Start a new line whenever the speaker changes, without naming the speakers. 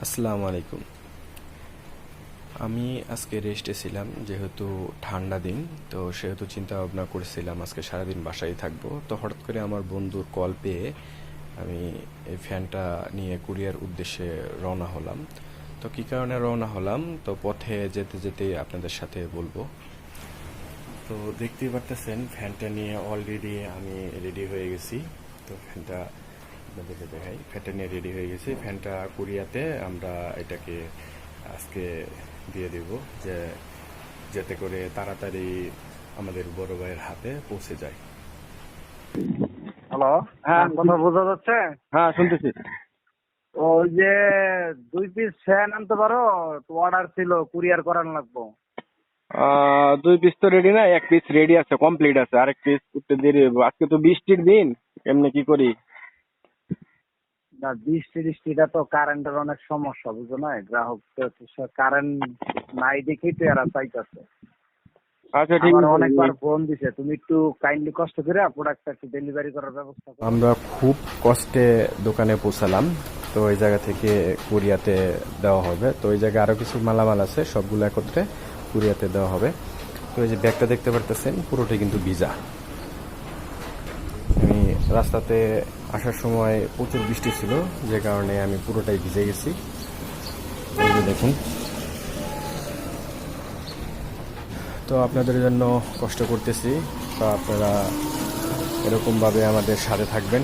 আসসালামু আলাইকুম। আমি আজকে রেস্টে ছিলাম, যেহেতু ঠান্ডা দিন, তো সেহেতু চিন্তা ভাবনা করেছিলাম আজকে সারাদিন বাসায় থাকবো। তো হঠাৎ করে আমার বন্ধুর কল পেয়ে আমি এই ফ্যানটা নিয়ে কুরিয়ার উদ্দেশ্যে রওনা হলাম। তো কী কারণে রওনা হলাম, তো পথে যেতে যেতে আপনাদের সাথে বলবো। তো দেখতেই পারতেছেন ফ্যানটা নিয়ে অলরেডি আমি রেডি হয়ে গেছি। তো ফ্যানটা আপনাদেরকে দেখাই, ফ্যানটা নিয়ে রেডি হয়ে গেছি। ফ্যানটা কুরিয়াতে আমরা এটাকে আজকে দিয়ে দেব, যে যাতে করে তাড়াতাড়ি আমাদের বড় ভাইয়ের হাতে পৌঁছে যায়।
হ্যালো।
হ্যাঁ
হ্যাঁ, কথা বোঝা যাচ্ছে?
হ্যাঁ শুনতেছি।
ওই যে 2 পিস ফ্যান আনতে পারো তো, অর্ডার ছিল, কুরিয়ার করানো লাগবো।
2 পিস তো রেডি না, 1 পিস রেডি আছে, কমপ্লিট আছে, আরেক পিস উঠতে দেরি হইব। আজকে তো বৃষ্টির দিন, এমনি কি করি?
না, বৃষ্টি টিষ্টিটা তো কারেন্টের অনেক সমস্যা, বুঝো না? গ্রাহক কারেন্ট নাই দেখেই তো এরা চাইতেছে।
আচ্ছা ঠিক
আমার
আছে।
অনেকবার ফোন দিছে, তুমি একটু কাইন্ডলি কষ্ট করে প্রোডাক্টটা একটু ডেলিভারি করার ব্যবস্থা করো।
আমরা খুব কষ্টে দোকানে পৌঁছালাম। তো ওই জায়গা থেকে কুরিয়াতে দেওয়া হবে। তো ওই জায়গায় আরও কিছু মালামাল আছে, সবগুলো একত্রে কুরিয়াতে দেওয়া হবে। তো এই যে ব্যাগটা দেখতে পারতেছেন, পুরোটাই কিন্তু ভিজা। আমি রাস্তাতে আসার সময় প্রচুর বৃষ্টি ছিল, যে কারণে আমি পুরোটাই ভিজে গেছি। এই যে দেখুন। তো আপনাদের জন্য কষ্ট করতেছি, তো আপনারা এরকমভাবে আমাদের সাথে থাকবেন।